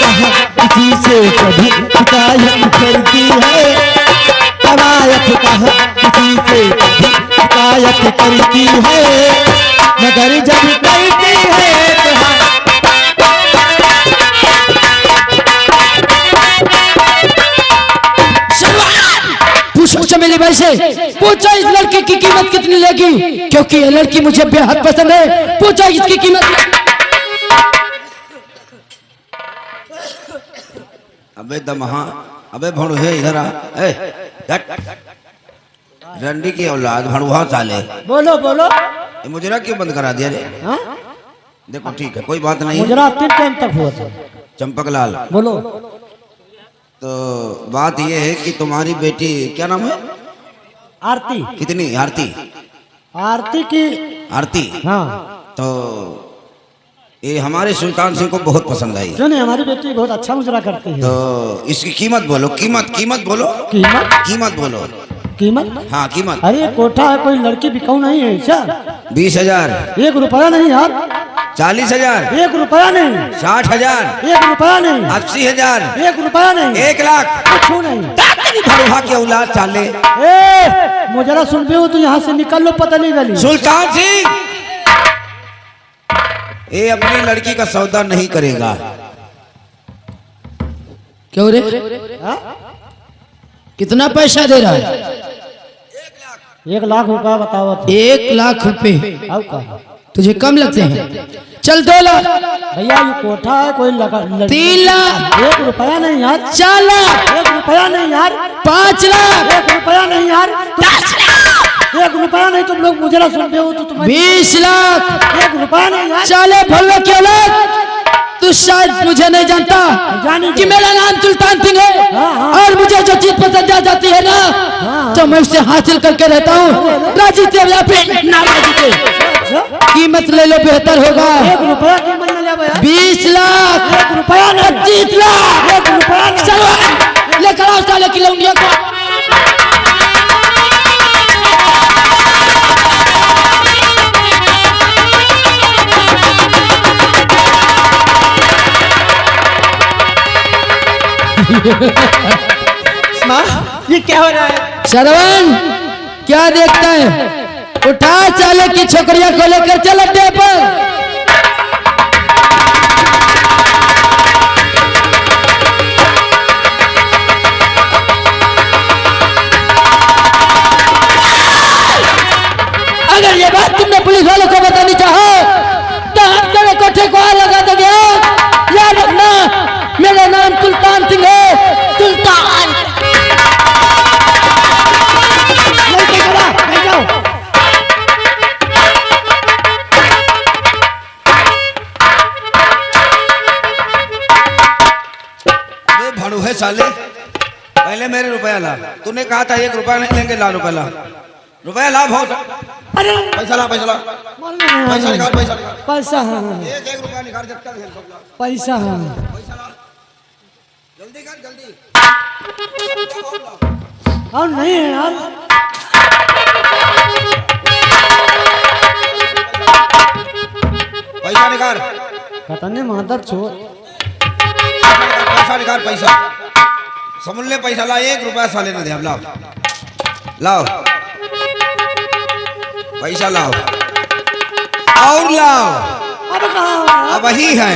कहाँ किसी से कभी शिकायत करती है, कवायत कहाँ किसी से कभी शिकायत करती है, मगर जब करती है चमेली भाई से पूछा इस लड़के की कीमत कितनी लेगी, क्योंकि ये लड़की मुझे बेहद पसंद है। पूछा इसकी कीमत। अबे दमहा, अबे भणु है इधर आ। रंडी की औलाद भणुआ चाले। बोलो बोलो। ये मुजरा क्यों बंद करा दिया रे? हाँ? देखो ठीक है, कोई बात नहीं। मुजरा 3 टाइम तक हुआ था। चंपक लाल बोलो। तो बात यह है कि तुम्हारी बेटी क्या नाम है? आरती। कितनी? आरती। आरती की आरती। हाँ। तो ये हमारे सुल्तान सिंह को बहुत पसंद आई। क्यों नहीं, हमारी बेटी बहुत अच्छा मुजरा करती है। तो इसकी कीमत बोलो, कीमत बोलो। कीमत बोलो। कीमत? हाँ कीमत। अरे कोठा है, कोई लड़की बिकाऊ नहीं है क्या? 20,000। 1 रुपया नहीं यार। 40,000। 1 रुपया नहीं। 60,000। 1 रुपया नहीं। 80,000। 1 रुपया नहीं। 1 लाख। कुछ नहीं। भड़ुआ की औलाद चाले। मुजरा सुन भी हो तो यहाँ से निकल लो, पता नहीं गली। सुल्तान सिंह ये अपनी लड़की का सौदा नहीं करेगा। क्यों रे? कितना पैसा दे रहा है? 1 लाख रुपया बताओ। 1 लाख रुपए तुझे कम लगते हैं? चल 2 लाख। भैया ये कोठा है, कोई लगा 3 लाख। 1 रुपया नहीं यार। 4 लाख। 1 रुपया नहीं यार। 5 लाख। 1 रुपया नहीं यार। 10 लाख। 1 रुपया नहीं। तुम लोग मुझे सुनते हो तो तुम्हें 20 लाख। 1 रुपया नहीं यार। चले भलवे की औलाद, तू शायद मुझे नहीं जानता कि मेरा नाम सुल्तान सिंह है। और मुझे जो चीज पसंद आ जाती है ना तो मैं उससे हासिल करके रहता हूँ, राजी से या फिर नाराजी से। कीमत ले लो, बेहतर होगा। 1 रुपया कीमत न ले भैया। 20 लाख। 1 रुपया नहीं। 25 लाख। 1 रुपया नहीं। चलो लेकर आओ साले की लौंडिया को। ये क्या हो रहा है? श्रवण क्या देखता है? उठा साले की छोकरिया को लेकर चल अड्डे पर। अगर ये बात तुमने पुलिस वालों को बतानी चाहो तो हम तेरे कोठे को आग लगा देंगे। याद रखना मेरा नाम सुल्तान सिंह है। सुल्तान भड़ू है साले, पहले मेरे रुपया ला। तूने कहा था 1 रुपया नहीं लेंगे, ला रुपया ला। रुपया ला बहुत। पैसा ला, पैसा ला। पैसा निकाल, पैसा निकाल। पैसा हाँ। 1 रुपया निकाल। पैसा हाँ। पैसा ला, जल्दी कर जल्दी। और नहीं है यार। पैसा निकाल। पता नहीं मादर छोड़। पैसा निकाल, पैसा समझ ले। पैसा ला, 1 रुपया साले ने दे। अब लाओ लाओ पैसा लाओ और लाओ। अब वही है।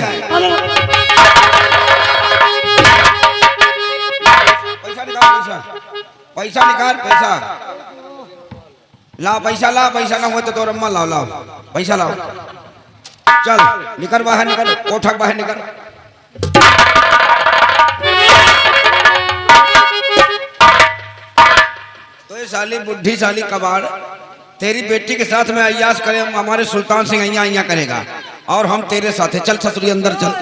पैसा निकाल, पैसा निकाल। पैसा ला, पैसा ला। पैसा ना हो तो रम्मा लाओ, लाओ पैसा लाओ। चल निकल बाहर, निकल कोठा बाहर निकल। तो ये साली बुढ़ी साली कबाड़ तेरी बेटी के साथ में अय्यास करे, हमारे सुल्तान सिंह अय्या करेगा और हम तेरे साथ है। चल ससुरी अंदर चल,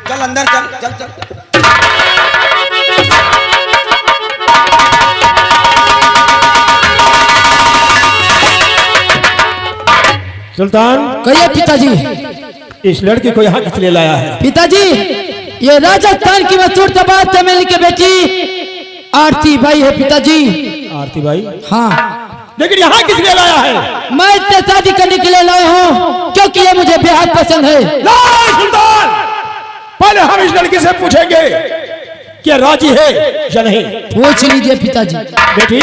चल अंदर चल चल चल। सुल्तान कहिए पिताजी। इस लड़की को यहाँ किस लिए लाया है? पिताजी ये राजस्थान की मशहूर तबाद चमेली की बेटी आरती भाई है पिताजी। आरती भाई? हाँ। लेकिन यहाँ किस लिए लाया है? मैं इससे शादी करने के लिए लाया हूँ क्योंकि ये मुझे बेहद पसंद है। नहीं सुल्तान, पहले हम इस लड़की से पूछेंगे कि राजी है या नहीं। पूछ लीजिए पिताजी। बेटी,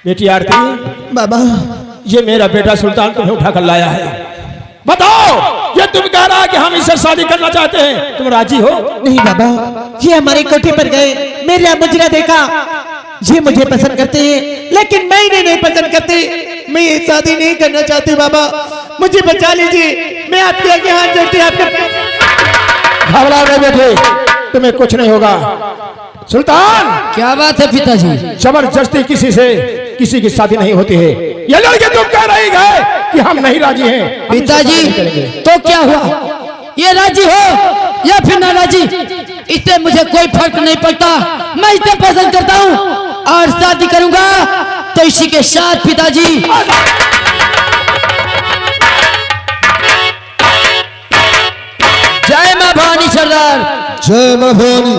बेटी आरती, बाबा ये मेरा बेटा सुल्तान तुम्हें उठा कर लाया है। बताओ, ये तुम कह रहा है कि हम इससे शादी करना चाहते हैं, तुम राजी हो? नहीं बाबा, ये हमारे कोठे पर गए, मेरा मुजरा देखा, ये मुझे पसंद करते हैं लेकिन मैं इन्हें नहीं पसंद करती। मैं ये शादी नहीं करना चाहती बाबा, मुझे बचा लीजिए, मैं आपके आगे हाथ जोड़ती आपके। घबरा गए बेटे, तुम्हें कुछ नहीं होगा। सुल्तान, क्या बात है पिताजी? जबरदस्ती किसी की शादी नहीं होती है। ये लड़के तुम कह रही है कि हम नहीं राजी हैं। हम इससे पिताजी शादी करेंगे। तो क्या हुआ? ये राजी हो या फिर ना राजी, इससे मुझे कोई फर्क नहीं पड़ता। मैं इसे पसंद करता हूँ और शादी करूंगा तो इसी के साथ। पिताजी जय मां भवानी सरदार। जय मां भवानी।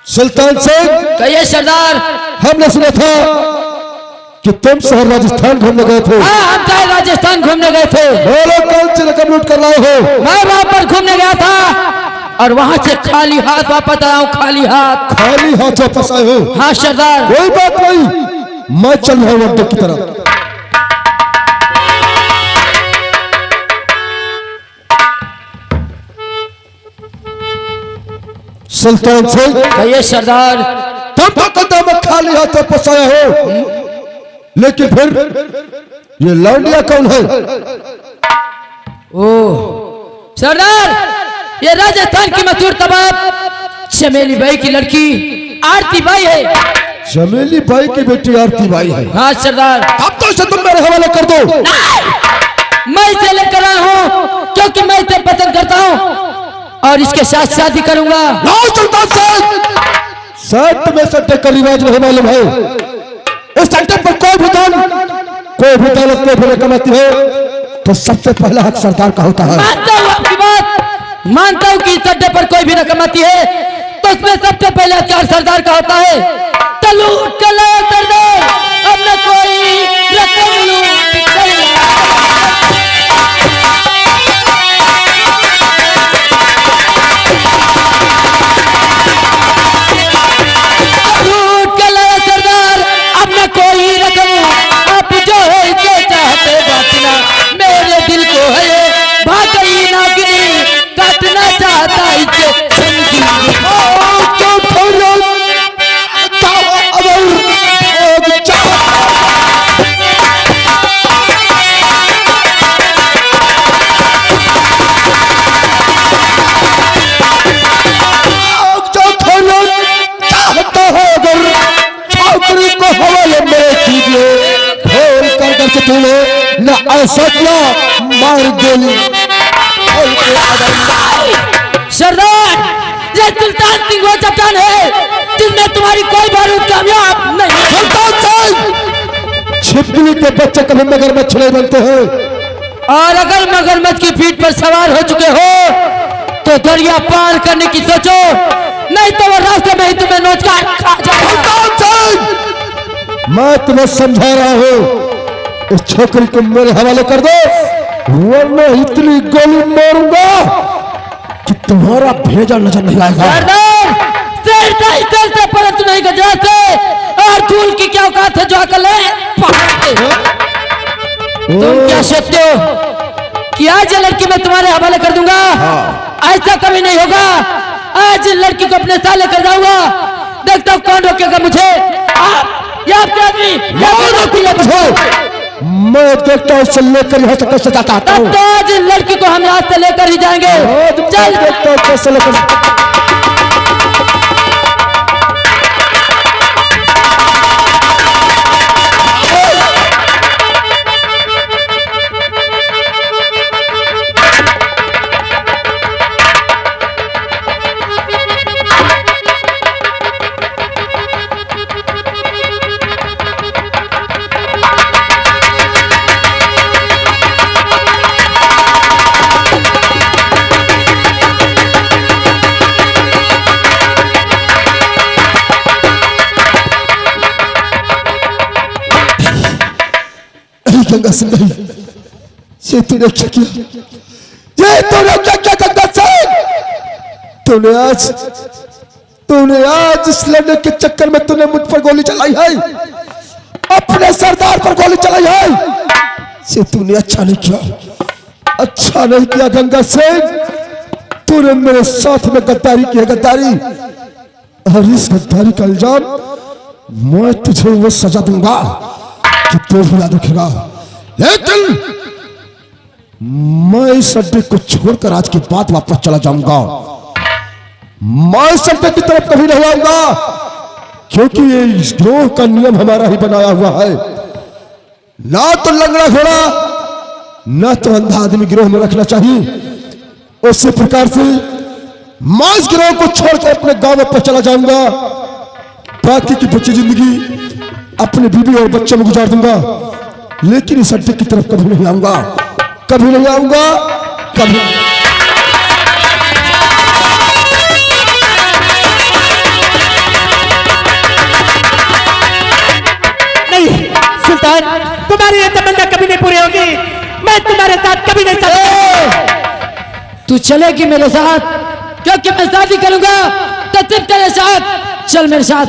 सुल्तान सिंह, कहिए सरदार। हमने सुना था कि तुम शहर राजस्थान घूमने गए थे। हाँ, हम चाहे राजस्थान घूमने गए थे। बोलो कौन सी रकम लूट कर लाए हो? मैं वहां पर घूमने गया था और वहां से खाली हाथ वापस आया हूँ। खाली हाथ। खाली हाथ वापस आए हो? हाँ सरदार। कोई बात नहीं, मैं चल रहा हूँ अड्डे की तरफ। सुल्तान सिंह, कहिए सरदार। तुम तो कहते मैं खाली हाथ वापस आया हो, लेकिन फिर ये लौंडिया कौन है? ओह सरदार, ये राजस्थान की मशहूर तबाब चमेली बाई की लड़की आरती बाई है। चमेली बाई की बेटी आरती बाई है? हाँ सरदार। अब तो इसे तुम मेरे हवाले कर दो। मैं इसे लेकर आया हूँ क्योंकि मैं इसे पसंद करता हूँ और इसके साथ शादी करूंगा। सुल्तान सिंह, शायद तुम्हें सट्टे का रिवाज नहीं मालूम है। इस सट्टे पर कोई भी दौलत को भी कमाती है तो सबसे पहला हक सरदार का होता है। मानता हूँ आपकी बात, मानता हूँ कि इस अड्डे पर कोई भी न कमाती है तो उसमें सबसे पहले हथियार सरदार का होता है। तो लूट के लाया सरदार, अब न कोई रकम लूट के लाया। लूट के लाया सरदार, अब न कोई रकम। आप जो है जो चाहते बातना, मेरे दिल को है भागई नागिनी, काटना चाहता इसे समझी। न ऐसा मार गोली। सरदार, ये सुल्तान सिंह वो चट्टान है जिसमें तुम्हारी कोई बारूद कामयाब नहीं। सुल्तान सिंह, छिपकली के बच्चे कभी मगरमच्छ नहीं बनते हैं। और अगर मगरमच्छ की पीठ पर सवार हो चुके हो तो दरिया पार करने की सोचो, नहीं तो वो रास्ते में ही तुम्हें नोच कर खा जाएगा। मैं तुम्हें समझा रहा हूँ, इस छोकरी को मेरे हवाले कर दो, वरना इतनी गोली मारूंगा कि तुम्हारा भेजा नजर नहीं आएगा। सरदार, सिर से परंतु नहीं गजरा से, और धूल की क्या औकात है जो अकल है पहाड़ पे। तुम क्या सोचते हो कि आज ये लड़की मैं तुम्हारे हवाले कर दूंगा? ऐसा कभी नहीं होगा। आज लड़की को अपने साथ लेकर जाऊंगा, देखता हूँ कौन रोकेगा मुझे। आप या आपके आदमी मैं देखता हूँ उससे लेकर यहाँ से कैसे जाता आता हूँ। तब तो आज लड़की को हम यहाँ से लेकर ही जाएंगे। चल देखता हूँ कैसे लेकर। गंगा सुंदरी, ये तूने क्या किया? ये तूने क्या किया गंगा सिंह? तूने आज इस लड़ने के चक्कर में तूने मुझ पर गोली चलाई है, अपने सरदार पर गोली चलाई है। ये तूने अच्छा नहीं किया, अच्छा नहीं किया गंगा सिंह। तूने मेरे साथ में गद्दारी की है, गद्दारी, और इस गद्दारी का इल्जाम मैं तुझे वो सजा दूंगा कि तू भी याद रखेगा। लेकिन मैं इस अड्डे को छोड़कर आज के बाद वापस चला जाऊंगा। मैं इस अड्डे की तरफ कभी नहीं आऊंगा, क्योंकि ये इस गिरोह का नियम हमारा ही बनाया हुआ है। ना तो लंगड़ा घोड़ा ना तो अंधा आदमी गिरोह में रखना चाहिए। उसी प्रकार से मैं इस गिरोह को छोड़कर अपने गांव वापस चला जाऊंगा। बाकी की बची जिंदगी अपने बीवी और बच्चों में गुजार दूंगा, लेकिन इस अड्डे की तरफ कभी नहीं आऊंगा, कभी नहीं आऊंगा, कभी। नहीं सुल्तान, तुम्हारी ये तमन्ना कभी नहीं पूरी होगी। मैं तुम्हारे साथ कभी नहीं चलूंगा। तू चलेगी मेरे साथ, क्योंकि मैं शादी करूंगा तो सिर्फ तेरे साथ। चल मेरे साथ,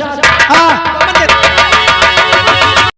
आ